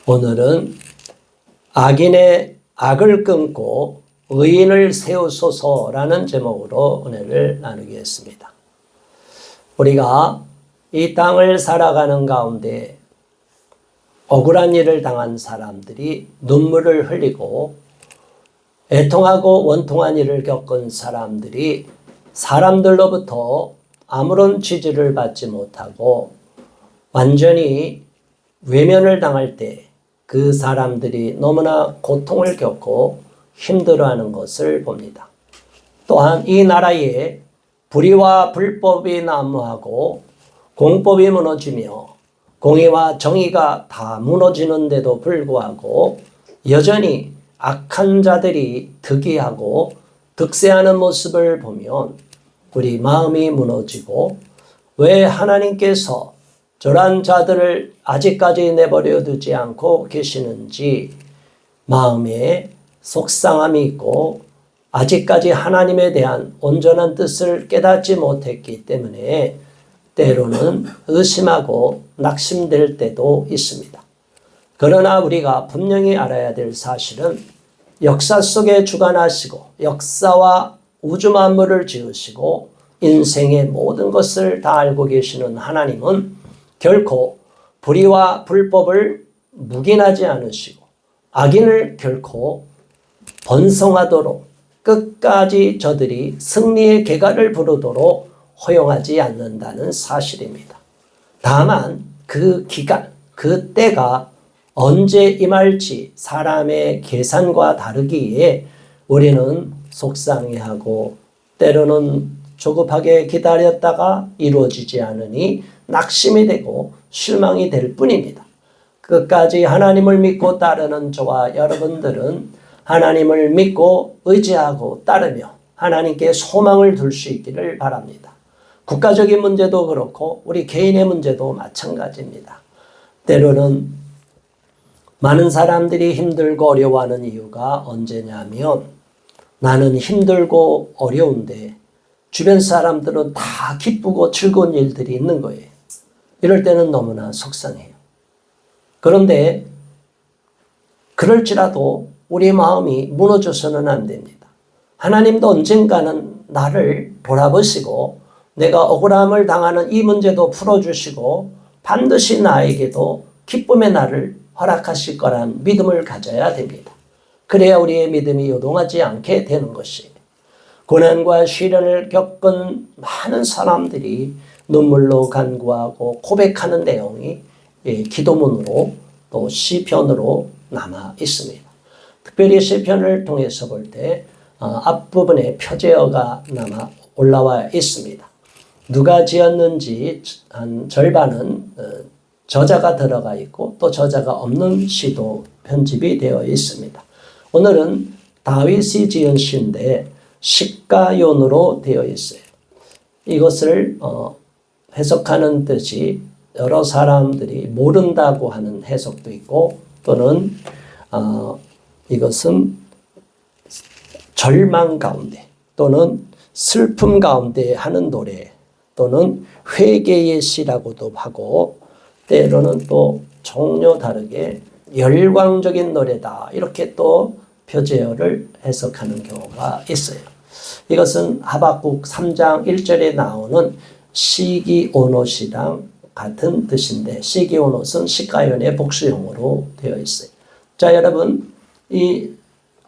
오늘은 악인의 악을 끊고 의인을 세우소서라는 제목으로 은혜를 나누겠습니다. 우리가 이 땅을 살아가는 가운데 억울한 일을 당한 사람들이 눈물을 흘리고 애통하고 원통한 일을 겪은 사람들이 사람들로부터 아무런 지지를 받지 못하고 완전히 외면을 당할 때 그 사람들이 너무나 고통을 겪고 힘들어하는 것을 봅니다. 또한 이 나라에 불의와 불법이 난무하고 공법이 무너지며 공의와 정의가 다 무너지는데도 불구하고 여전히 악한 자들이 득이하고 득세하는 모습을 보면 우리 마음이 무너지고 왜 하나님께서 저런 자들을 아직까지 내버려 두지 않고 계시는지 마음에 속상함이 있고 아직까지 하나님에 대한 온전한 뜻을 깨닫지 못했기 때문에 때로는 의심하고 낙심될 때도 있습니다. 그러나 우리가 분명히 알아야 될 사실은 역사 속에 주관하시고 역사와 우주 만물을 지으시고 인생의 모든 것을 다 알고 계시는 하나님은 결코 불의와 불법을 묵인하지 않으시고 악인을 결코 번성하도록 끝까지 저들이 승리의 개가를 부르도록 허용하지 않는다는 사실입니다. 다만 그 기간, 그 때가 언제 임할지 사람의 계산과 다르기에 우리는 속상해하고 때로는 조급하게 기다렸다가 이루어지지 않으니 낙심이 되고 실망이 될 뿐입니다. 끝까지 하나님을 믿고 따르는 저와 여러분들은 하나님을 믿고 의지하고 따르며 하나님께 소망을 둘 수 있기를 바랍니다. 국가적인 문제도 그렇고 우리 개인의 문제도 마찬가지입니다. 때로는 많은 사람들이 힘들고 어려워하는 이유가 언제냐면 나는 힘들고 어려운데 주변 사람들은 다 기쁘고 즐거운 일들이 있는 거예요. 이럴 때는 너무나 속상해요. 그런데 그럴지라도 우리 마음이 무너져서는 안 됩니다. 하나님도 언젠가는 나를 돌아보시고 내가 억울함을 당하는 이 문제도 풀어주시고 반드시 나에게도 기쁨의 날을 허락하실 거란 믿음을 가져야 됩니다. 그래야 우리의 믿음이 요동하지 않게 되는 것이에요. 고난과 시련을 겪은 많은 사람들이 눈물로 간구하고 고백하는 내용이 기도문으로 또 시편으로 남아 있습니다. 특별히 시편을 통해서 볼 때 앞부분에 표제어가 남아 올라와 있습니다. 누가 지었는지 한 절반은 저자가 들어가 있고 또 저자가 없는 시도 편집이 되어 있습니다. 오늘은 다윗이 지은 시인데 시가연으로 되어 있어요. 이것을 해석하는 뜻이 여러 사람들이 모른다고 하는 해석도 있고 또는 이것은 절망 가운데 또는 슬픔 가운데 하는 노래 또는 회개의 시라고도 하고 때로는 또 종류 다르게 열광적인 노래다 이렇게 또 표제어를 해석하는 경우가 있어요. 이것은 하박국 3장 1절에 나오는 시기오노시랑 같은 뜻인데 시기오노는 시가연의 복수형으로 되어 있어요. 자, 여러분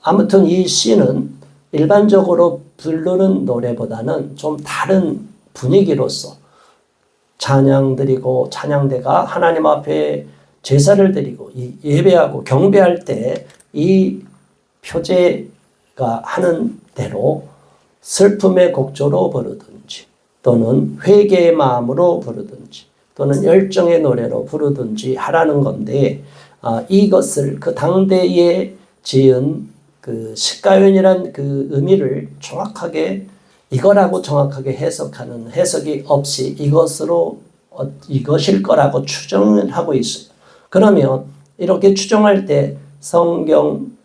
아무튼 이 시는 일반적으로 부르는 노래보다는 좀 다른 분위기로서 찬양 드리고 찬양대가 하나님 앞에 제사를 드리고 예배하고 경배할 때 이 표제가 하는 대로 슬픔의 곡조로 부르든지 또는 회개의 마음으로 부르든지 또는 열정의 노래로 부르든지 하라는 건데 이것을 그 당대에 지은 그 시가연이란 그 의미를 정확하게 이거라고 정확하게 해석하는 해석이 없이 이것일 거라고 추정을 하고 있어요. 그러면 이렇게 추정할 때 성경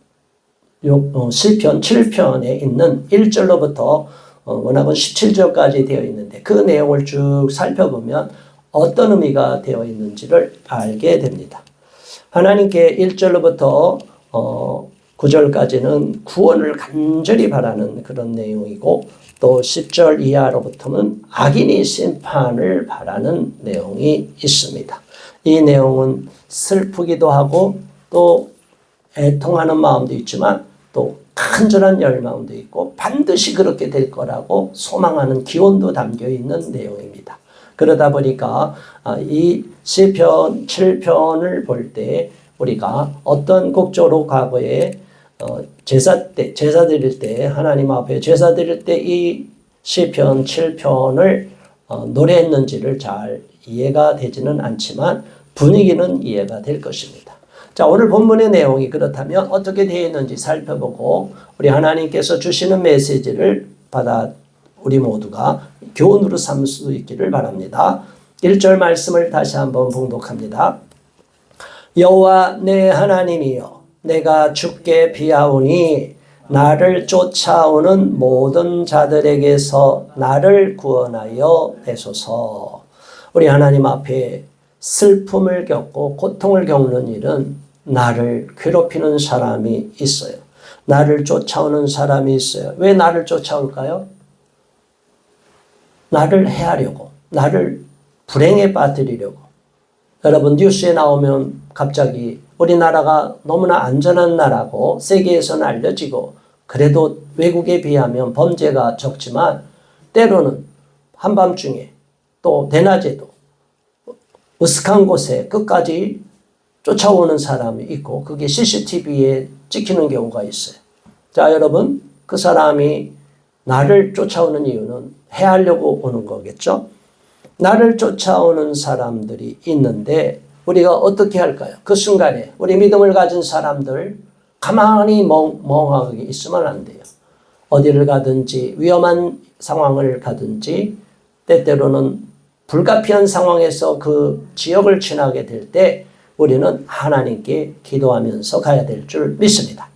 시편 7편에 있는 1절로부터 원학은 17절까지 되어 있는데 그 내용을 쭉 살펴보면 어떤 의미가 되어 있는지를 알게 됩니다. 하나님께 1절로부터 9절까지는 구원을 간절히 바라는 그런 내용이고, 또 10절 이하로부터는 악인이 심판을 바라는 내용이 있습니다. 이 내용은 슬프기도 하고 또 애통하는 마음도 있지만 또 간절한 열망도 있고 반드시 그렇게 될 거라고 소망하는 기원도 담겨 있는 내용입니다. 그러다 보니까 이 시편 7편을 볼 때 우리가 어떤 곡조로 과거에 제사 드릴 때, 하나님 앞에 제사 드릴 때 이 시편 7편을 노래했는지를 잘 이해가 되지는 않지만 분위기는 이해가 될 것입니다. 자, 오늘 본문의 내용이 그렇다면 어떻게 되어 있는지 살펴보고 우리 하나님께서 주시는 메시지를 받아 우리 모두가 교훈으로 삼을 수 있기를 바랍니다. 1절 말씀을 다시 한번 봉독합니다. 여호와 내 하나님이여, 내가 주께 비하오니 나를 쫓아오는 모든 자들에게서 나를 구원하여 내소서. 우리 하나님 앞에 슬픔을 겪고 고통을 겪는 일은 나를 괴롭히는 사람이 있어요. 나를 쫓아오는 사람이 있어요. 왜 나를 쫓아올까요? 나를 해하려고, 나를 불행에 빠뜨리려고. 여러분 뉴스에 나오면 갑자기 우리나라가 너무나 안전한 나라고 세계에서는 알려지고, 그래도 외국에 비하면 범죄가 적지만 때로는 한밤중에 또 대낮에도 으슥한 곳에 끝까지 쫓아오는 사람이 있고 그게 CCTV에 찍히는 경우가 있어요. 자, 여러분, 그 사람이 나를 쫓아오는 이유는 해하려고 오는 거겠죠? 나를 쫓아오는 사람들이 있는데 우리가 어떻게 할까요? 그 순간에 우리 믿음을 가진 사람들 가만히 멍하게 있으면 안 돼요. 어디를 가든지 위험한 상황을 가든지 때때로는 불가피한 상황에서 그 지역을 지나게 될 때 우리는 하나님께 기도하면서 가야 될 줄 믿습니다.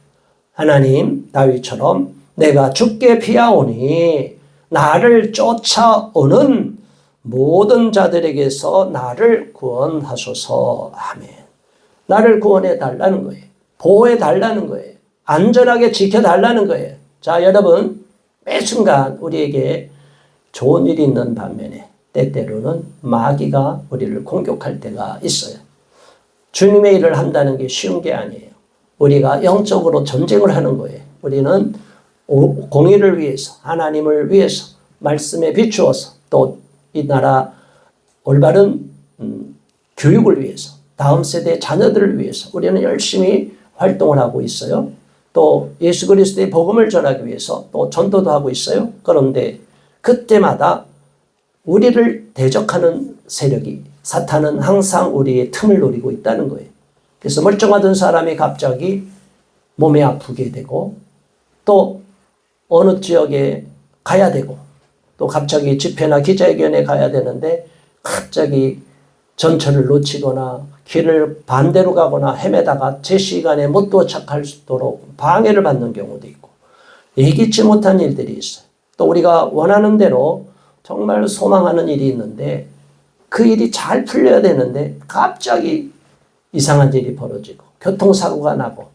하나님, 다윗처럼 내가 주께 피하오니 나를 쫓아오는 모든 자들에게서 나를 구원하소서. 아멘. 나를 구원해 달라는 거예요. 보호해 달라는 거예요. 안전하게 지켜달라는 거예요. 자, 여러분, 매 순간 우리에게 좋은 일이 있는 반면에 때때로는 마귀가 우리를 공격할 때가 있어요. 주님의 일을 한다는 게 쉬운 게 아니에요. 우리가 영적으로 전쟁을 하는 거예요. 우리는 공의를 위해서, 하나님을 위해서, 말씀에 비추어서, 또 이 나라 올바른 교육을 위해서, 다음 세대 자녀들을 위해서 우리는 열심히 활동을 하고 있어요. 또 예수 그리스도의 복음을 전하기 위해서 또 전도도 하고 있어요. 그런데 그때마다 우리를 대적하는 세력이, 사탄은 항상 우리의 틈을 노리고 있다는 거예요. 그래서 멀쩡하던 사람이 갑자기 몸이 아프게 되고 또 어느 지역에 가야 되고 또 갑자기 집회나 기자회견에 가야 되는데 갑자기 전철을 놓치거나 길을 반대로 가거나 헤매다가 제 시간에 못 도착할 수 있도록 방해를 받는 경우도 있고 예기치 못한 일들이 있어요. 또 우리가 원하는 대로 정말 소망하는 일이 있는데 그 일이 잘 풀려야 되는데 갑자기 이상한 일이 벌어지고 교통사고가 나고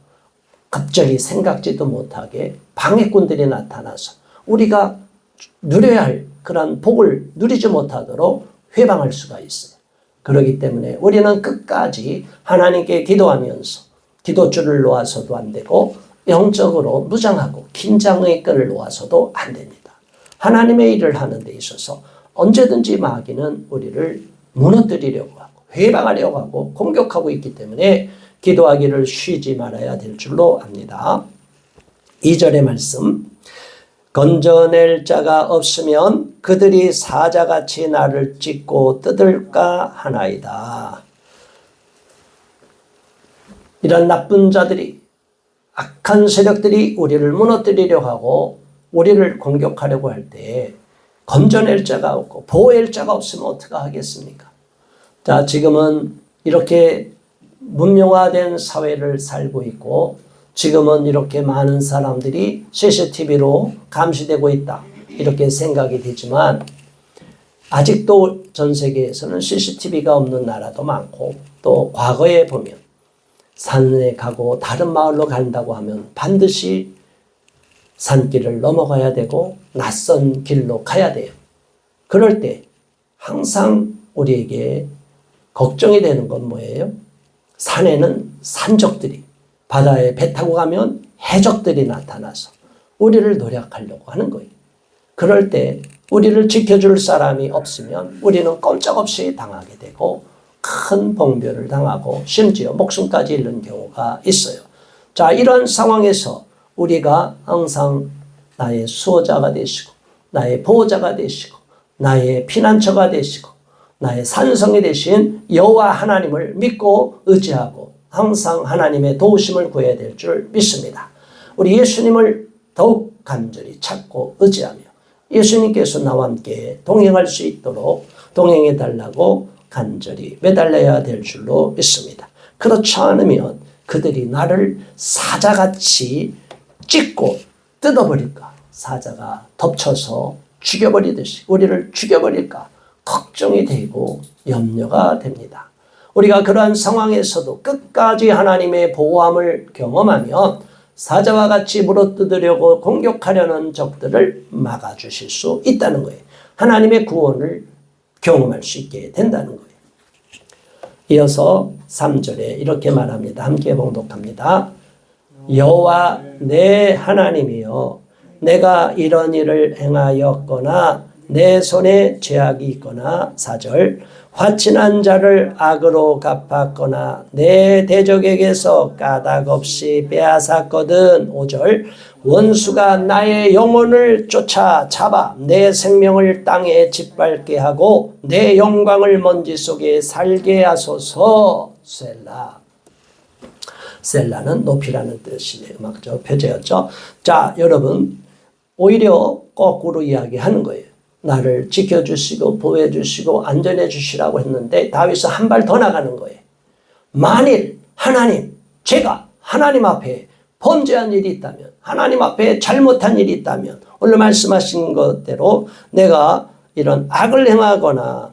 갑자기 생각지도 못하게 방해꾼들이 나타나서 우리가 누려야 할 그런 복을 누리지 못하도록 회방할 수가 있어요. 그렇기 때문에 우리는 끝까지 하나님께 기도하면서 기도줄을 놓아서도 안 되고 영적으로 무장하고 긴장의 끈을 놓아서도 안 됩니다. 하나님의 일을 하는 데 있어서 언제든지 마귀는 우리를 무너뜨리려고 하고 회방하려고 하고 공격하고 있기 때문에 기도하기를 쉬지 말아야 될 줄로 압니다. 2절의 말씀, 건져낼 자가 없으면 그들이 사자같이 나를 찢고 뜯을까 하나이다. 이런 나쁜 자들이, 악한 세력들이 우리를 무너뜨리려고 하고 우리를 공격하려고 할 때 건져낼 자가 없고 보호할 자가 없으면 어떻게 하겠습니까? 자, 지금은 이렇게 문명화된 사회를 살고 있고 지금은 이렇게 많은 사람들이 CCTV로 감시되고 있다. 이렇게 생각이 되지만 아직도 전 세계에서는 CCTV가 없는 나라도 많고 또 과거에 보면 산에 가고 다른 마을로 간다고 하면 반드시 산길을 넘어가야 되고 낯선 길로 가야 돼요. 그럴 때 항상 우리에게 걱정이 되는 건 뭐예요? 산에는 산적들이, 바다에 배 타고 가면 해적들이 나타나서 우리를 노략하려고 하는 거예요. 그럴 때 우리를 지켜줄 사람이 없으면 우리는 꼼짝없이 당하게 되고 큰 봉변을 당하고 심지어 목숨까지 잃는 경우가 있어요. 자, 이런 상황에서 우리가 항상 나의 수호자가 되시고 나의 보호자가 되시고 나의 피난처가 되시고 나의 산성이 되신 여호와 하나님을 믿고 의지하고 항상 하나님의 도우심을 구해야 될 줄 믿습니다. 우리 예수님을 더욱 간절히 찾고 의지하며 예수님께서 나와 함께 동행할 수 있도록 동행해 달라고 간절히 매달려야 될 줄로 믿습니다. 그렇지 않으면 그들이 나를 사자같이 찢고 뜯어버릴까, 사자가 덮쳐서 죽여버리듯이 우리를 죽여버릴까 걱정이 되고 염려가 됩니다. 우리가 그러한 상황에서도 끝까지 하나님의 보호함을 경험하면 사자와 같이 물어뜯으려고 공격하려는 적들을 막아주실 수 있다는 거예요. 하나님의 구원을 경험할 수 있게 된다는 거예요. 이어서 3절에 이렇게 말합니다. 함께 봉독합니다. 여호와 내 하나님이여, 내가 이런 일을 행하였거나 내 손에 죄악이 있거나 4절 화친한 자를 악으로 갚았거나 내 대적에게서 까닭없이 빼앗았거든. 5절 원수가 나의 영혼을 쫓아 잡아 내 생명을 땅에 짓밟게 하고 내 영광을 먼지 속에 살게 하소서. 셀라. 셀라는 높이라는 뜻의 음악적 표제였죠. 자, 여러분, 오히려 거꾸로 이야기하는 거예요. 나를 지켜주시고 보호해주시고 안전해주시라고 했는데 다윗은 한 발 더 나가는 거예요. 만일 하나님, 제가 하나님 앞에 범죄한 일이 있다면, 하나님 앞에 잘못한 일이 있다면, 오늘 말씀하신 것대로 내가 이런 악을 행하거나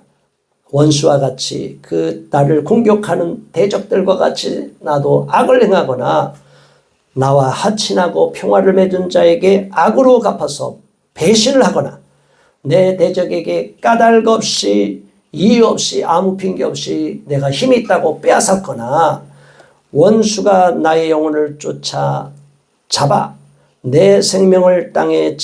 원수와 같이 그 나를 공격하는 대적들과 같이 나도 악을 행하거나 나와 하친하고 평화를 맺은 자에게 악으로 갚아서 배신을 하거나 내 대적에게 까닭 없이 이유 없이 아무 핑계 없이 내가 힘이 있다고 빼앗았거나 원수가 나의 영혼을 쫓아 잡아 내 생명을 땅에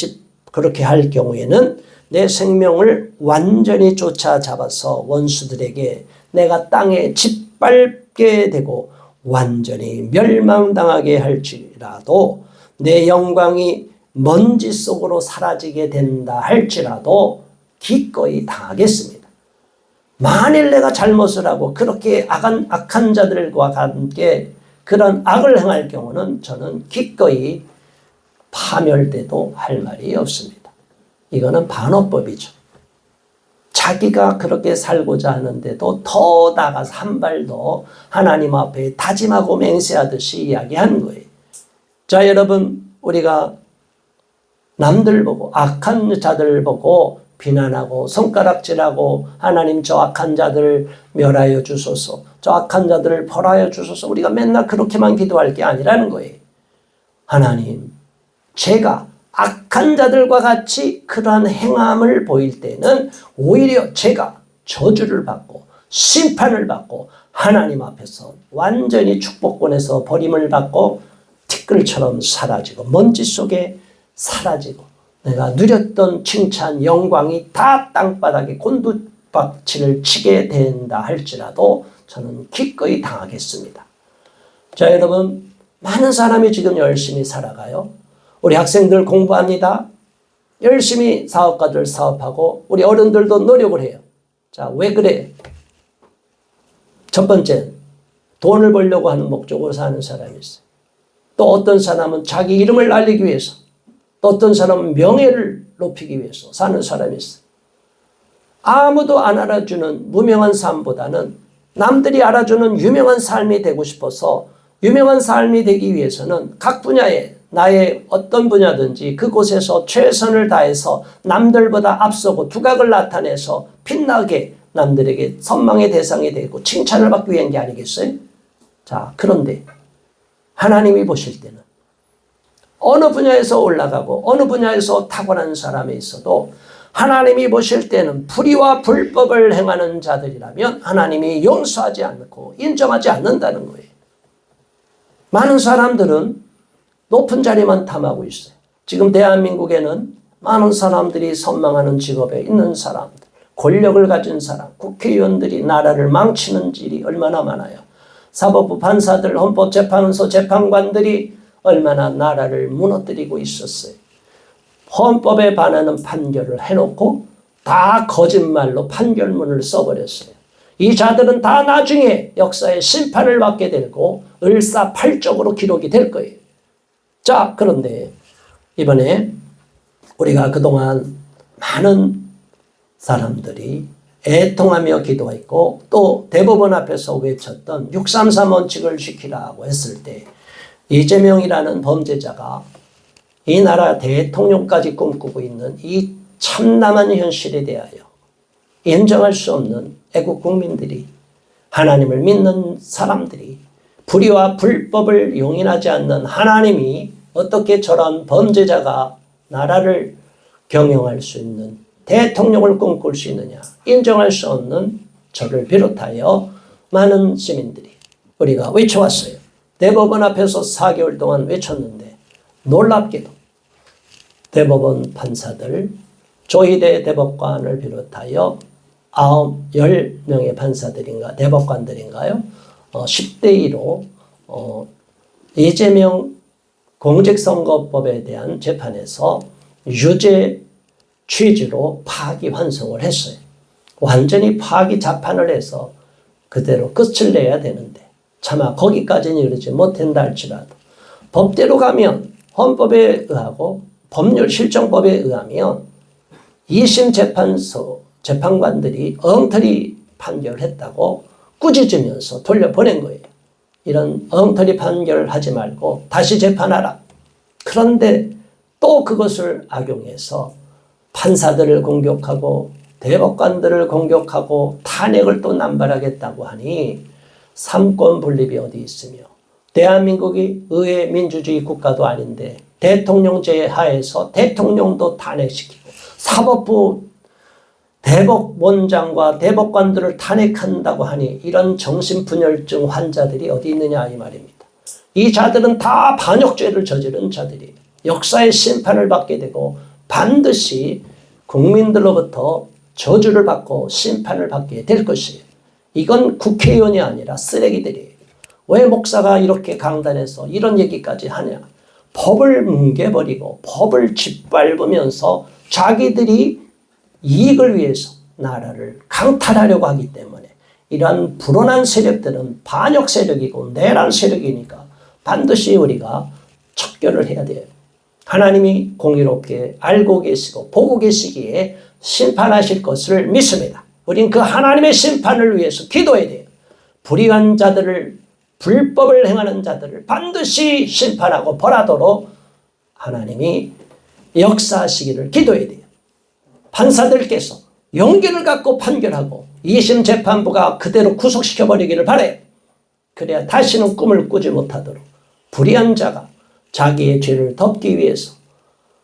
그렇게 할 경우에는 내 생명을 완전히 쫓아 잡아서 원수들에게 내가 땅에 짓밟게 되고 완전히 멸망당하게 할지라도 내 영광이 먼지 속으로 사라지게 된다 할지라도 기꺼이 당하겠습니다. 만일 내가 잘못을 하고 그렇게 악한 자들과 함께 그런 악을 행할 경우는 저는 기꺼이 파멸돼도 할 말이 없습니다. 이거는 반어법이죠. 자기가 그렇게 살고자 하는데도 더 나가서 한 발 더 하나님 앞에 다짐하고 맹세하듯이 이야기하는 거예요. 자, 여러분, 우리가 남들 보고 악한 자들 보고 비난하고 손가락질하고 하나님 저 악한 자들을 멸하여 주소서, 저 악한 자들을 벌하여 주소서, 우리가 맨날 그렇게만 기도할 게 아니라는 거예요. 하나님, 제가 악한 자들과 같이 그러한 행함을 보일 때는 오히려 제가 저주를 받고 심판을 받고 하나님 앞에서 완전히 축복권에서 버림을 받고 티끌처럼 사라지고 먼지 속에 사라지고 내가 누렸던 칭찬 영광이 다 땅바닥에 곤두박질을 치게 된다 할지라도 저는 기꺼이 당하겠습니다. 자, 여러분, 많은 사람이 지금 열심히 살아가요. 우리 학생들 공부합니다. 열심히 사업가들 사업하고 우리 어른들도 노력을 해요. 자, 왜 그래? 첫 번째, 돈을 벌려고 하는 목적으로 사는 사람이 있어요. 또 어떤 사람은 자기 이름을 알리기 위해서, 또 어떤 사람은 명예를 높이기 위해서 사는 사람이 있어요. 아무도 안 알아주는 무명한 삶보다는 남들이 알아주는 유명한 삶이 되고 싶어서 유명한 삶이 되기 위해서는 각 분야에 나의 어떤 분야든지 그곳에서 최선을 다해서 남들보다 앞서고 두각을 나타내서 빛나게 남들에게 선망의 대상이 되고 칭찬을 받기 위한 게 아니겠어요? 자, 그런데 하나님이 보실 때는 어느 분야에서 올라가고 어느 분야에서 탁월한 사람이 있어도 하나님이 보실 때는 불의와 불법을 행하는 자들이라면 하나님이 용서하지 않고 인정하지 않는다는 거예요. 많은 사람들은 높은 자리만 탐하고 있어요. 지금 대한민국에는 많은 사람들이 선망하는 직업에 있는 사람들, 권력을 가진 사람, 국회의원들이 나라를 망치는 일이 얼마나 많아요. 사법부 판사들, 헌법재판소 재판관들이 얼마나 나라를 무너뜨리고 있었어요. 헌법에 반하는 판결을 해놓고 다 거짓말로 판결문을 써버렸어요. 이 자들은 다 나중에 역사의 심판을 받게 되고 을사팔적으로 기록이 될 거예요. 자, 그런데 이번에 우리가 그동안 많은 사람들이 애통하며 기도했고 또 대법원 앞에서 외쳤던 633 원칙을 지키라고 했을 때 이재명이라는 범죄자가 이 나라 대통령까지 꿈꾸고 있는 이 참담한 현실에 대하여 인정할 수 없는 애국 국민들이, 하나님을 믿는 사람들이, 불의와 불법을 용인하지 않는 하나님이 어떻게 저런 범죄자가 나라를 경영할 수 있는 대통령을 꿈꿀 수 있느냐, 인정할 수 없는 저를 비롯하여 많은 시민들이 우리가 외쳐왔어요. 대법원 앞에서 4개월 동안 외쳤는데 놀랍게도 대법원 판사들, 조희대 대법관을 비롯하여 10명의 판사들인가 대법관들인가요? 10대 2로 이재명 공직선거법에 대한 재판에서 유죄 취지로 파기환송을 했어요. 완전히 파기자판을 해서 그대로 끝을 내야 되는데 차마 거기까지는 이르지 못한다 할지라도 법대로 가면 헌법에 의하고 법률 실정법에 의하면 2심 재판소 재판관들이 엉터리 판결했다고 꾸짖으면서 돌려보낸 거예요. 이런 엉터리 판결하지 말고 다시 재판하라. 그런데 또 그것을 악용해서 판사들을 공격하고 대법관들을 공격하고 탄핵을 또 남발하겠다고 하니 삼권 분립이 어디 있으며 대한민국이 의회 민주주의 국가도 아닌데 대통령제 하에서 대통령도 탄핵시키고 사법부 대법원장과 대법관들을 탄핵한다고 하니 이런 정신분열증 환자들이 어디 있느냐 이 말입니다. 이 자들은 다 반역죄를 저지른 자들이에요. 역사의 심판을 받게 되고 반드시 국민들로부터 저주를 받고 심판을 받게 될 것이에요. 이건 국회의원이 아니라 쓰레기들이에요. 왜 목사가 이렇게 강단에서 이런 얘기까지 하냐. 법을 뭉개버리고 법을 짓밟으면서 자기들이 이익을 위해서 나라를 강탈하려고 하기 때문에 이러한 불온한 세력들은 반역 세력이고 내란 세력이니까 반드시 우리가 척결을 해야 돼요. 하나님이 공의롭게 알고 계시고 보고 계시기에 심판하실 것을 믿습니다. 우린 그 하나님의 심판을 위해서 기도해야 돼요. 불의한 자들을, 불법을 행하는 자들을 반드시 심판하고 벌하도록 하나님이 역사하시기를 기도해야 돼요. 판사들께서 용기를 갖고 판결하고 2심 재판부가 그대로 구속시켜버리기를 바라요. 그래야 다시는 꿈을 꾸지 못하도록 불의한 자가 자기의 죄를 덮기 위해서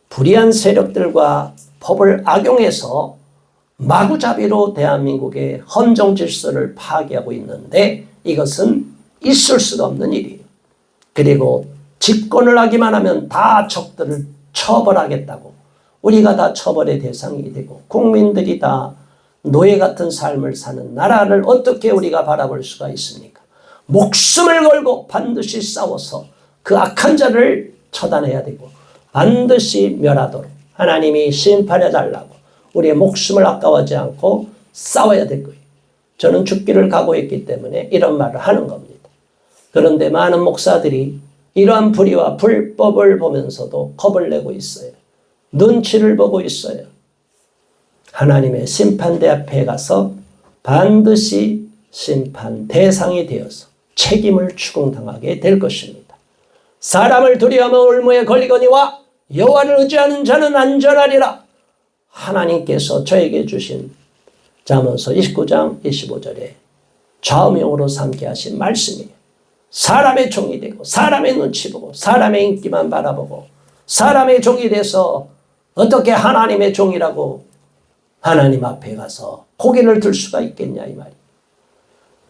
불의한 세력들과 법을 악용해서 마구잡이로 대한민국의 헌정 질서를 파괴하고 있는데 이것은 있을 수가 없는 일이에요. 그리고 집권을 하기만 하면 다 적들을 처벌하겠다고 우리가 다 처벌의 대상이 되고 국민들이 다 노예 같은 삶을 사는 나라를 어떻게 우리가 바라볼 수가 있습니까? 목숨을 걸고 반드시 싸워서 그 악한 자를 처단해야 되고 반드시 멸하도록 하나님이 심판해 달라고 우리의 목숨을 아까워하지 않고 싸워야 될 거예요. 저는 죽기를 각오했기 때문에 이런 말을 하는 겁니다. 그런데 많은 목사들이 이러한 불의와 불법을 보면서도 겁을 내고 있어요. 눈치를 보고 있어요. 하나님의 심판대 앞에 가서 반드시 심판 대상이 되어서 책임을 추궁당하게 될 것입니다. 사람을 두려워하면 올무에 걸리거니와 여호와를 의지하는 자는 안전하리라. 하나님께서 저에게 주신 잠언서 29장 25절에 좌우명으로 삼게 하신 말씀이에요. 사람의 종이 되고 사람의 눈치 보고 사람의 인기만 바라보고 사람의 종이 돼서 어떻게 하나님의 종이라고 하나님 앞에 가서 고개를 들 수가 있겠냐 이 말이에요.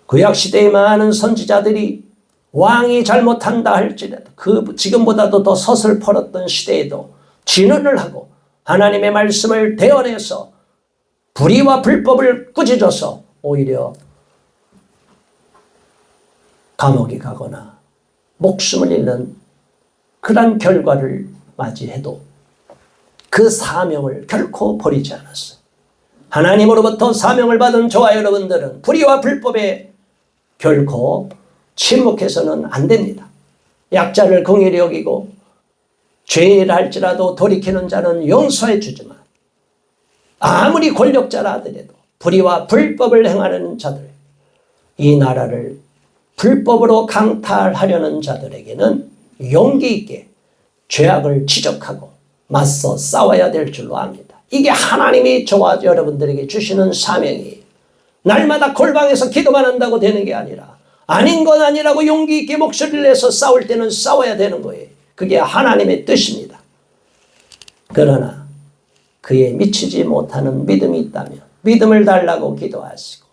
구약시대의 많은 선지자들이 왕이 잘못한다 할지라도 그 지금보다도 더 서슬퍼렀던 시대에도 진언을 하고 하나님의 말씀을 대언해서 불의와 불법을 꾸짖어서 오히려 감옥에 가거나 목숨을 잃는 그런 결과를 맞이해도 그 사명을 결코 버리지 않았어요. 하나님으로부터 사명을 받은 저와 여러분들은 불의와 불법에 결코 침묵해서는 안 됩니다. 약자를 긍휼히 여기고 죄를 할지라도 돌이키는 자는 용서해 주지만 아무리 권력자라 하더라도 불의와 불법을 행하는 자들, 이 나라를 불법으로 강탈하려는 자들에게는 용기 있게 죄악을 지적하고 맞서 싸워야 될 줄로 압니다. 이게 하나님이 저와 여러분들에게 주시는 사명이에요. 날마다 골방에서 기도만 한다고 되는 게 아니라 아닌 건 아니라고 용기 있게 목소리를 내서 싸울 때는 싸워야 되는 거예요. 그게 하나님의 뜻입니다. 그러나 그에 미치지 못하는 믿음이 있다면 믿음을 달라고 기도하시고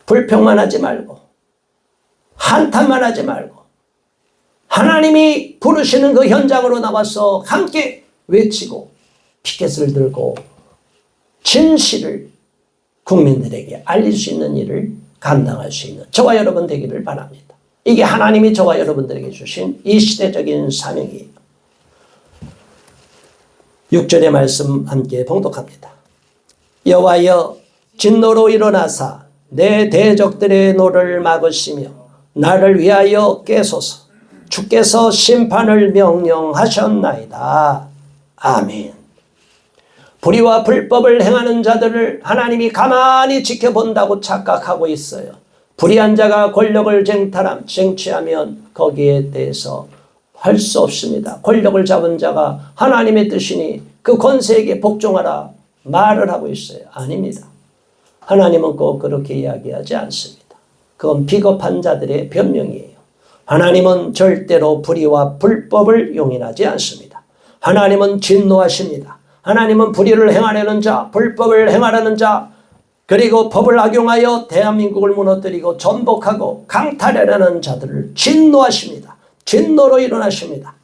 불평만 하지 말고 한탄만 하지 말고 하나님이 부르시는 그 현장으로 나와서 함께 외치고 피켓을 들고 진실을 국민들에게 알릴 수 있는 일을 감당할 수 있는 저와 여러분 되기를 바랍니다. 이게 하나님이 저와 여러분들에게 주신 이 시대적인 사명이에요. 6절의 말씀 함께 봉독합니다. 여호와여 진노로 일어나사 내 대적들의 노를 막으시며 나를 위하여 깨소서. 주께서 심판을 명령하셨나이다. 아멘. 불의와 불법을 행하는 자들을 하나님이 가만히 지켜본다고 착각하고 있어요. 불의한 자가 권력을 쟁취하면 거기에 대해서 할 수 없습니다. 권력을 잡은 자가 하나님의 뜻이니 그 권세에게 복종하라 말을 하고 있어요. 아닙니다. 하나님은 꼭 그렇게 이야기하지 않습니다. 그건 비겁한 자들의 변명이에요. 하나님은 절대로 불의와 불법을 용인하지 않습니다. 하나님은 진노하십니다. 하나님은 불의를 행하려는 자, 불법을 행하려는 자, 그리고 법을 악용하여 대한민국을 무너뜨리고 전복하고 강탈하려는 자들을 진노하십니다. 진노로 일어나십니다.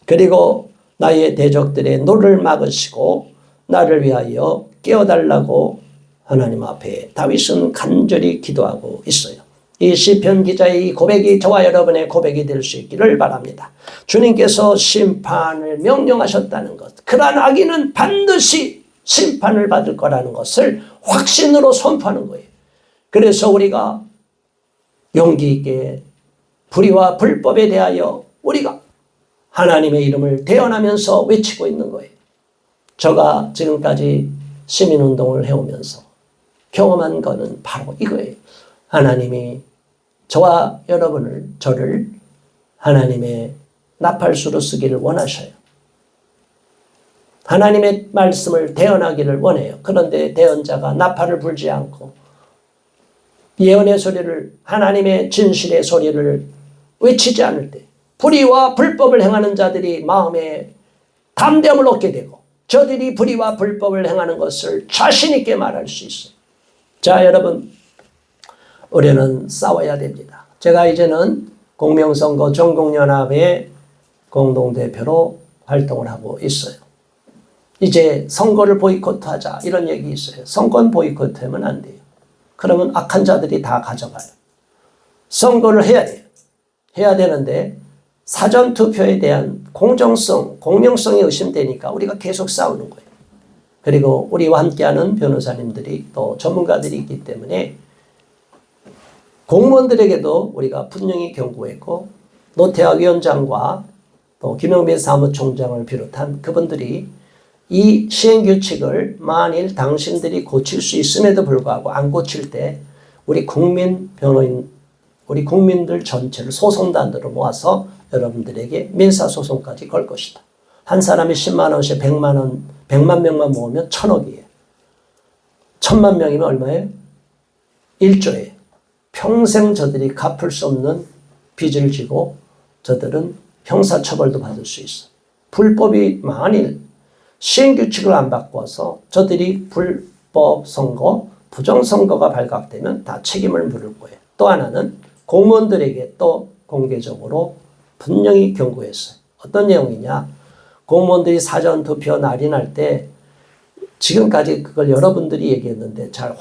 그리고 나의 대적들의 노를 막으시고 나를 위하여 깨어달라고 하나님 앞에 다윗은 간절히 기도하고 있어요. 이 시편 기자의 이 고백이 저와 여러분의 고백이 될 수 있기를 바랍니다. 주님께서 심판을 명령하셨다는 것, 그러한 악인은 반드시 심판을 받을 거라는 것을 확신으로 선포하는 거예요. 그래서 우리가 용기 있게 불의와 불법에 대하여 우리가 하나님의 이름을 대언하면서 외치고 있는 거예요. 제가 지금까지 시민운동을 해오면서 경험한 거는 바로 이거예요. 하나님이 저와 여러분을, 저를 하나님의 나팔수로 쓰기를 원하셔요. 하나님의 말씀을 대언하기를 원해요. 그런데 대언자가 나팔을 불지 않고 예언의 소리를, 하나님의 진실의 소리를 외치지 않을 때 불의와 불법을 행하는 자들이 마음에 담대함을 얻게 되고 저들이 불의와 불법을 행하는 것을 자신 있게 말할 수 있어요. 자, 여러분, 우리는 싸워야 됩니다. 제가 이제는 공명선거 전국연합의 공동대표로 활동을 하고 있어요. 이제 선거를 보이콧하자 이런 얘기 있어요. 선거 보이콧하면 안 돼요. 그러면 악한 자들이 다 가져가요. 선거를 해야 돼요. 해야 되는데 사전투표에 대한 공정성, 공명성이 의심되니까 우리가 계속 싸우는 거예요. 그리고 우리와 함께하는 변호사님들이 또 전문가들이 있기 때문에 공무원들에게도 우리가 분명히 경고했고 노태학 위원장과 또 김영빈 사무총장을 비롯한 그분들이 이 시행규칙을 만일 당신들이 고칠 수 있음에도 불구하고 안 고칠 때 우리 국민 변호인, 우리 국민들 전체를 소송단으로 모아서 여러분들에게 민사소송까지 걸 것이다. 한 사람이 10만 원씩 100만 원, 100만 명만 모으면 1000억이에요. 1000만 명이면 얼마예요? 1조예요. 평생 저들이 갚을 수 없는 빚을 지고 저들은 형사처벌도 받을 수 있어. 불법이 만일 시행규칙을 안 바꿔서 저들이 불법 선거, 부정선거가 발각되면 다 책임을 물을 거예요. 또 하나는 공무원들에게 또 공개적으로 분명히 경고했어요. 어떤 내용이냐. 공무원들이 사전투표 날인할 때 지금까지 그걸 여러분들이 얘기했는데 잘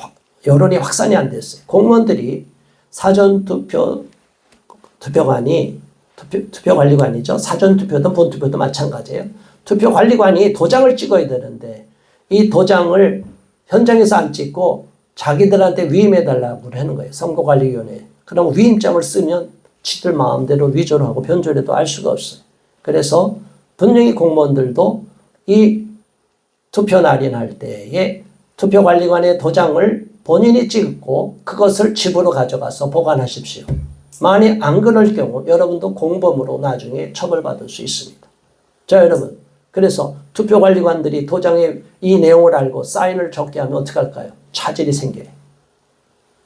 여론이 확산이 안 됐어요. 공무원들이 사전투표 투표관리관이죠. 사전투표든 본투표도 마찬가지예요. 투표관리관이 도장을 찍어야 되는데 이 도장을 현장에서 안 찍고 자기들한테 위임해달라고 하는 거예요. 선거관리위원회. 그럼 위임장을 쓰면 지들 마음대로 위조를 하고 변조해도 알 수가 없어요. 그래서 분명히 공무원들도 이 투표 날인할 때에 투표관리관의 도장을 본인이 찍고 그것을 집으로 가져가서 보관하십시오. 만약 안 그럴 경우 여러분도 공범으로 나중에 처벌받을 수 있습니다. 자, 여러분. 그래서 투표관리관들이 도장에 이 내용을 알고 사인을 적게 하면 어떻게 할까요? 차질이 생겨요.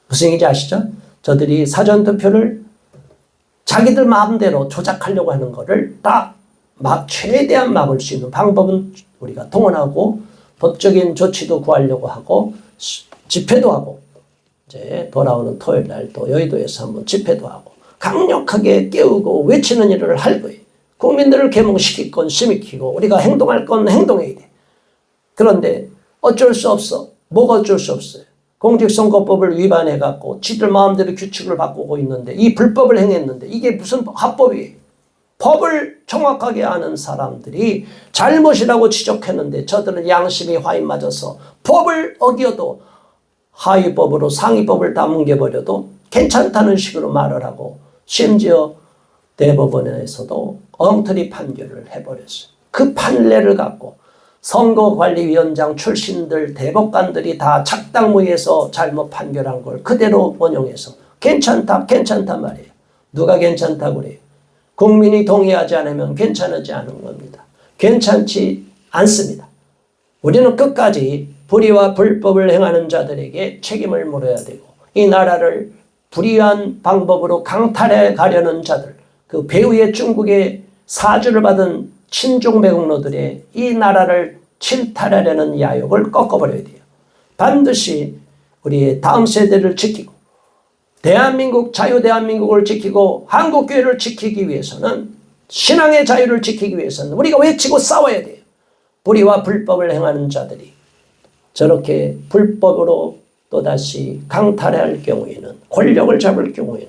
무슨 얘기인지 아시죠? 저들이 사전투표를 자기들 마음대로 조작하려고 하는 거를 최대한 막을 수 있는 방법은 우리가 동원하고 법적인 조치도 구하려고 하고 집회도 하고 이제 돌아오는 토요일 날 또 여의도에서 한번 집회도 하고 강력하게 깨우고 외치는 일을 할 거예요. 국민들을 계몽시킬 건 심익히고 우리가 행동할 건 행동해야 돼. 그런데 어쩔 수 없어. 뭐가 어쩔 수 없어요. 공직선거법을 위반해갖고 지들 마음대로 규칙을 바꾸고 있는데 이 불법을 행했는데 이게 무슨 합법이에요. 법을 정확하게 아는 사람들이 잘못이라고 지적했는데 저들은 양심이 화인 맞아서 법을 어겨도 하위법으로 상위법을 다 뭉개버려도 괜찮다는 식으로 말을 하고 심지어 대법원에서도 엉터리 판결을 해버렸어요. 그 판례를 갖고 선거관리위원장 출신들 대법관들이 다 착당무의해서 잘못 판결한 걸 그대로 원용해서 괜찮단 말이에요. 누가 괜찮다고 그래요? 국민이 동의하지 않으면 괜찮지 않은 겁니다. 괜찮지 않습니다. 우리는 끝까지 불의와 불법을 행하는 자들에게 책임을 물어야 되고 이 나라를 불의한 방법으로 강탈해 가려는 자들, 그 배후의 중국의 사주를 받은 친중 매국노들의 이 나라를 침탈하려는 야욕을 꺾어버려야 돼요. 반드시 우리의 다음 세대를 지키고 대한민국, 자유대한민국을 지키고 한국교회를 지키기 위해서는 신앙의 자유를 지키기 위해서는 우리가 외치고 싸워야 돼요. 불의와 불법을 행하는 자들이 저렇게 불법으로 또다시 강탈할 경우에는 권력을 잡을 경우에는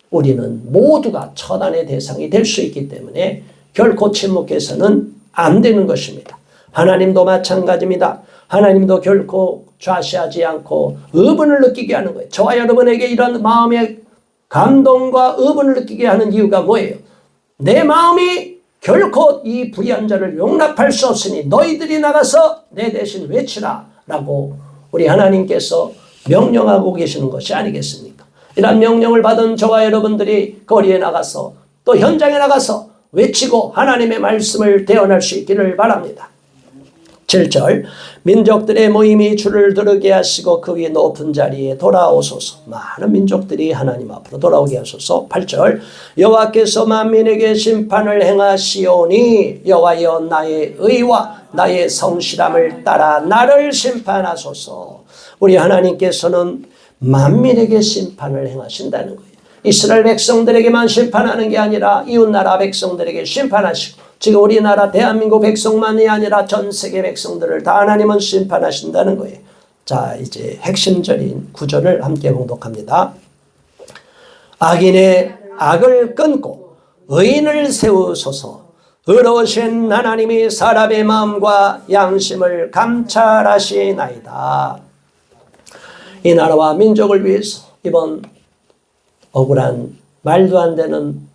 우리는 모두가 처단의 대상이 될 수 있기 때문에 결코 침묵해서는 안 되는 것입니다. 하나님도 마찬가지입니다. 하나님도 결코 좌시하지 않고 의분을 느끼게 하는 거예요. 저와 여러분에게 이런 마음의 감동과 의분을 느끼게 하는 이유가 뭐예요? 내 마음이 결코 이 불의한 자를 용납할 수 없으니 너희들이 나가서 내 대신 외치라 라고 우리 하나님께서 명령하고 계시는 것이 아니겠습니까? 이런 명령을 받은 저와 여러분들이 거리에 나가서 또 현장에 나가서 외치고 하나님의 말씀을 대언할 수 있기를 바랍니다. 7절 민족들의 모임이 줄을 두르게 하시고 그 위에 높은 자리에 돌아오소서. 많은 민족들이 하나님 앞으로 돌아오게 하소서. 8절 여호와께서 만민에게 심판을 행하시오니 여호와여 나의 의와 나의 성실함을 따라 나를 심판하소서. 우리 하나님께서는 만민에게 심판을 행하신다는 거예요. 이스라엘 백성들에게만 심판하는 게 아니라 이웃나라 백성들에게 심판하시고 지금 우리나라 대한민국 백성만이 아니라 전 세계 백성들을 다 하나님은 심판하신다는 거예요. 자, 이제 핵심적인 구절을 함께 봉독합니다. 악인의 악을 끊고 의인을 세우소서. 의로우신 하나님이 사람의 마음과 양심을 감찰하시나이다. 이 나라와 민족을 위해서 이번 억울한 말도 안 되는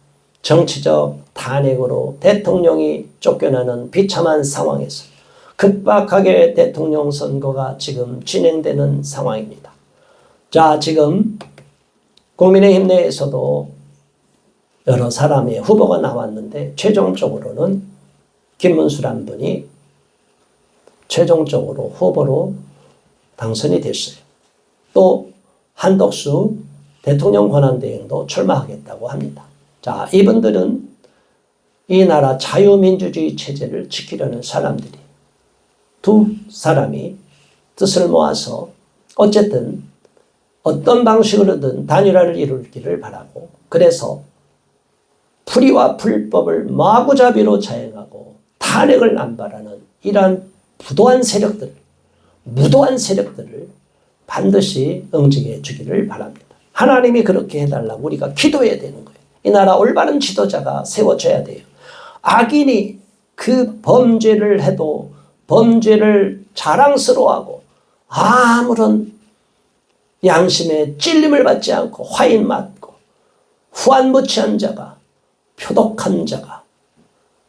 정치적 탄핵으로 대통령이 쫓겨나는 비참한 상황에서 급박하게 대통령 선거가 지금 진행되는 상황입니다. 자, 지금 국민의힘 내에서도 여러 사람의 후보가 나왔는데 최종적으로는 김문수란 분이 최종적으로 후보로 당선이 됐어요. 또 한덕수 대통령 권한대행도 출마하겠다고 합니다. 자, 이분들은 이 나라 자유민주주의 체제를 지키려는 사람들이 두 사람이 뜻을 모아서 어쨌든 어떤 방식으로든 단일화를 이루기를 바라고 그래서 불의와 불법을 마구잡이로 자행하고 탄핵을 남발하는 이러한 무도한 세력들을 반드시 응징해 주기를 바랍니다. 하나님이 그렇게 해달라고 우리가 기도해야 되는 거예요. 이 나라 올바른 지도자가 세워져야 돼요. 악인이 그 범죄를 해도 범죄를 자랑스러워하고 아무런 양심의 찔림을 받지 않고 화인 맞고 후안무치한 자가 표독한 자가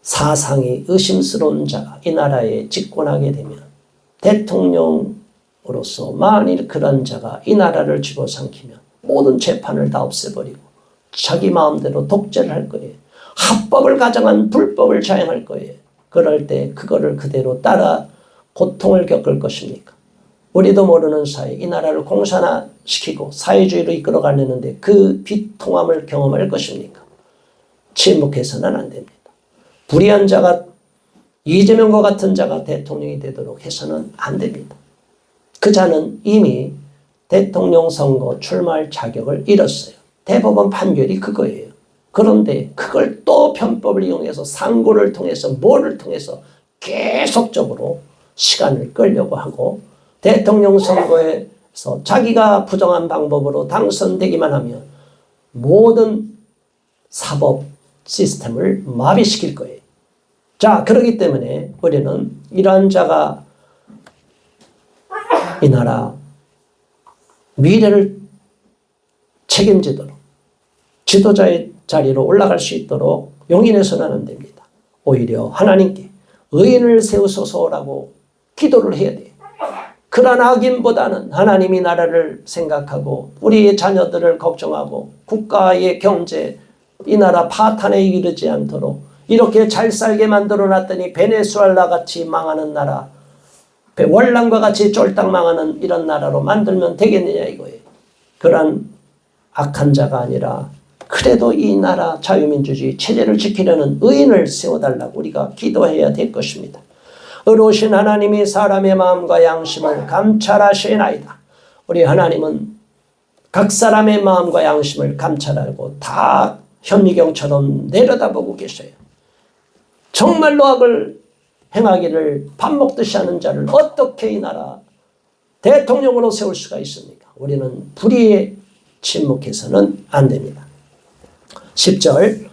사상이 의심스러운 자가 이 나라에 집권하게 되면 대통령으로서 만일 그런 자가 이 나라를 집어삼키면 모든 재판을 다 없애버리고 자기 마음대로 독재를 할 거예요. 합법을 가정한 불법을 자행할 거예요. 그럴 때 그거를 그대로 따라 고통을 겪을 것입니까? 우리도 모르는 사이 이 나라를 공산화시키고 사회주의로 이끌어가려는데 그 비통함을 경험할 것입니까? 침묵해서는 안 됩니다. 불의한 자가 이재명과 같은 자가 대통령이 되도록 해서는 안 됩니다. 그 자는 이미 대통령 선거 출마할 자격을 잃었어요. 대법원 판결이 그거예요. 그런데 그걸 또 편법을 이용해서 상고를 통해서 뭐를 통해서 계속적으로 시간을 끌려고 하고 대통령 선거에서 자기가 부정한 방법으로 당선되기만 하면 모든 사법 시스템을 마비시킬 거예요. 자, 그렇기 때문에 우리는 이러한 자가 이 나라 미래를 책임지도록 지도자의 자리로 올라갈 수 있도록 용인해서는 안 됩니다. 오히려 하나님께 의인을 세우소서라고 기도를 해야 돼요. 그러한 악인보다는 하나님이 나라를 생각하고 우리의 자녀들을 걱정하고 국가의 경제 이 나라 파탄에 이르지 않도록 이렇게 잘 살게 만들어놨더니 베네수엘라 같이 망하는 나라 월남과 같이 쫄딱 망하는 이런 나라로 만들면 되겠느냐 이거예요. 그러한 악한 자가 아니라 그래도 이 나라 자유민주주의 체제를 지키려는 의인을 세워달라고 우리가 기도해야 될 것입니다. 의로우신 하나님이 사람의 마음과 양심을 감찰하시나이다. 우리 하나님은 각 사람의 마음과 양심을 감찰하고 다 현미경처럼 내려다보고 계셔요. 정말로 악을 행하기를 밥 먹듯이 하는 자를 어떻게 이 나라 대통령으로 세울 수가 있습니까? 우리는 불의에 침묵해서는 안 됩니다. 10절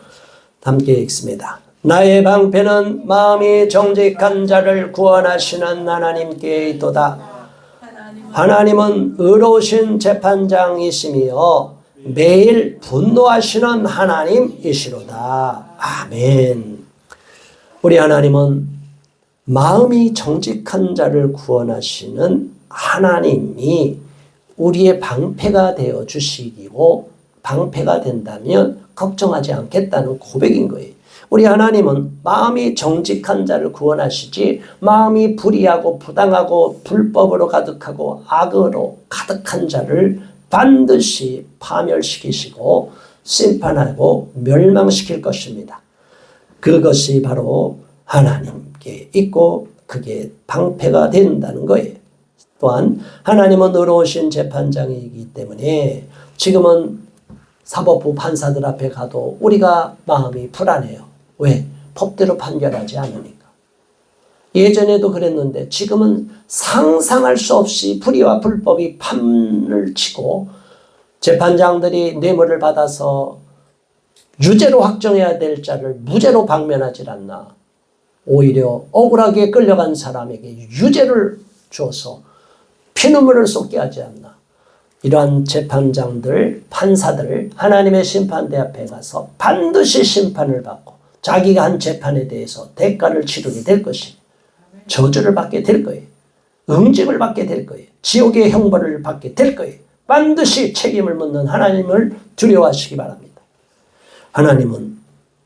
함께 읽습니다. 나의 방패는 마음이 정직한 자를 구원하시는 하나님께 있도다. 하나님은 의로우신 재판장이시며 매일 분노하시는 하나님이시로다. 아멘. 우리 하나님은 마음이 정직한 자를 구원하시는 하나님이 우리의 방패가 되어 주시고 방패가 된다면 걱정하지 않겠다는 고백인 거예요. 우리 하나님은 마음이 정직한 자를 구원하시지 마음이 불의하고 부당하고 불법으로 가득하고 악으로 가득한 자를 반드시 파멸시키시고 심판하고 멸망시킬 것입니다. 그것이 바로 하나님께 있고 그게 방패가 된다는 거예요. 또한 하나님은 의로우신 재판장이기 때문에 지금은 사법부 판사들 앞에 가도 우리가 마음이 불안해요. 왜? 법대로 판결하지 않으니까. 예전에도 그랬는데 지금은 상상할 수 없이 불의와 불법이 판을 치고 재판장들이 뇌물을 받아서 유죄로 확정해야 될 자를 무죄로 방면하지 않나. 오히려 억울하게 끌려간 사람에게 유죄를 줘서 피눈물을 쏟게 하지 않나. 이러한 재판장들, 판사들 하나님의 심판대 앞에 가서 반드시 심판을 받고 자기가 한 재판에 대해서 대가를 치르게 될 것이에요. 저주를 받게 될 거예요. 응징을 받게 될 거예요. 지옥의 형벌을 받게 될 거예요. 반드시 책임을 묻는 하나님을 두려워하시기 바랍니다. 하나님은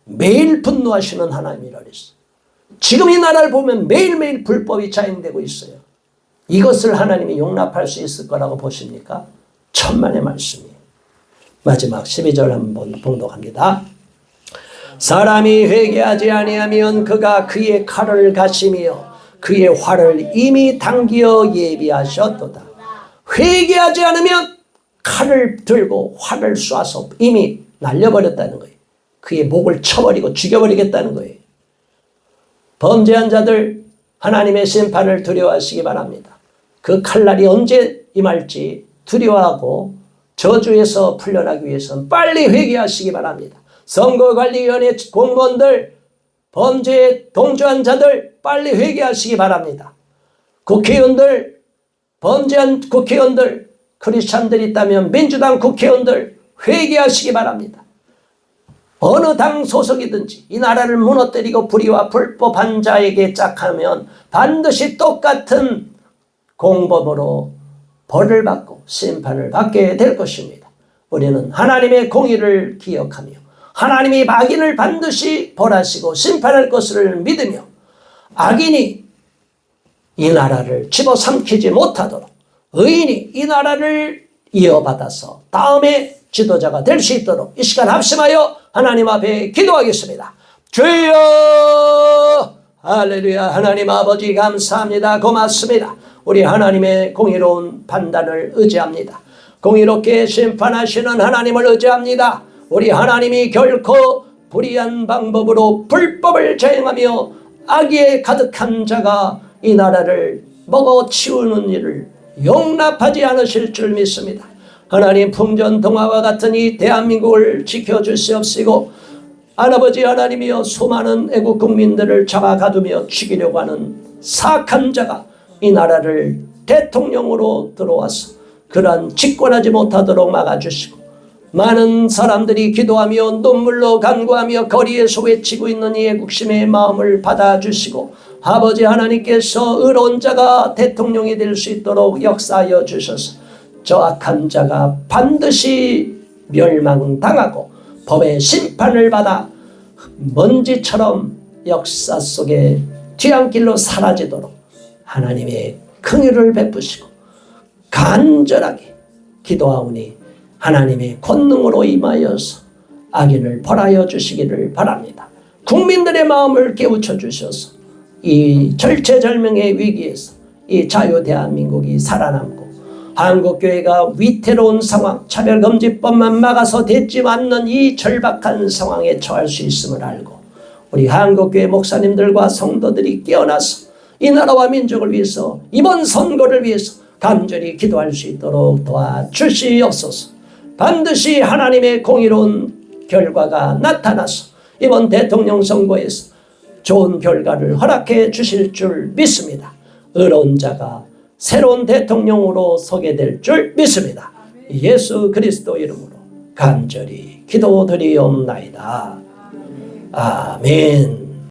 매일 분노하시는 하나님이라 그랬어요. 지금 이 나라를 보면 매일매일 불법이 자행되고 있어요. 이것을 하나님이 용납할 수 있을 거라고 보십니까? 천만의 말씀이에요. 마지막 12절 한번 봉독합니다. 사람이 회개하지 아니하면 그가 그의 칼을 가시며 그의 활을 이미 당기어 예비하셨도다. 회개하지 않으면 칼을 들고 활을 쏴서 이미 날려버렸다는 거예요. 그의 목을 쳐버리고 죽여버리겠다는 거예요. 범죄한 자들 하나님의 심판을 두려워하시기 바랍니다. 그 칼날이 언제 임할지 두려워하고 저주에서 풀려나기 위해서는 빨리 회개하시기 바랍니다. 선거관리위원회 공무원들, 범죄에 동조한 자들 빨리 회개하시기 바랍니다. 국회의원들, 범죄한 국회의원들, 크리스찬들이 있다면 민주당 국회의원들 회개하시기 바랍니다. 어느 당 소속이든지 이 나라를 무너뜨리고 불의와 불법한 자에게 짝하면 반드시 똑같은 공범으로 벌을 받고 심판을 받게 될 것입니다. 우리는 하나님의 공의를 기억하며 하나님이 악인을 반드시 벌하시고 심판할 것을 믿으며 악인이 이 나라를 집어삼키지 못하도록 의인이 이 나라를 이어받아서 다음에 지도자가 될 수 있도록 이 시간 합심하여 하나님 앞에 기도하겠습니다. 주여 할렐루야. 하나님 아버지 감사합니다. 고맙습니다. 우리 하나님의 공의로운 판단을 의지합니다. 공의롭게 심판하시는 하나님을 의지합니다. 우리 하나님이 결코 불의한 방법으로 불법을 자행하며 악에 가득한 자가 이 나라를 먹어치우는 일을 용납하지 않으실 줄 믿습니다. 하나님 풍전등화와 같은 이 대한민국을 지켜주시옵시고 아버지 하나님이여 수많은 애국 국민들을 잡아가두며 죽이려고 하는 사악한 자가 이 나라를 대통령으로 들어와서 그러한 집권하지 못하도록 막아주시고 많은 사람들이 기도하며 눈물로 간구하며 거리에서 외치고 있는 이 애국심의 마음을 받아주시고 아버지 하나님께서 의로운 자가 대통령이 될 수 있도록 역사하여 주셔서 저 악한 자가 반드시 멸망당하고 법의 심판을 받아 먼지처럼 역사 속에 뒤안길로 사라지도록 하나님의 긍휼을 베푸시고 간절하게 기도하오니 하나님의 권능으로 임하여서 악인을 벌하여 주시기를 바랍니다. 국민들의 마음을 깨우쳐 주셔서 이 절체절명의 위기에서 이 자유 대한민국이 살아남고 한국교회가 위태로운 상황, 차별금지법만 막아서 되지 않는 이 절박한 상황에 처할 수 있음을 알고 우리 한국교회 목사님들과 성도들이 깨어나서 이 나라와 민족을 위해서 이번 선거를 위해서 간절히 기도할 수 있도록 도와주시옵소서. 반드시 하나님의 공의로운 결과가 나타나서 이번 대통령 선거에서 좋은 결과를 허락해 주실 줄 믿습니다. 의로운 자가 새로운 대통령으로 서게 될 줄 믿습니다. 예수 그리스도 이름으로 간절히 기도드리옵나이다. 아멘.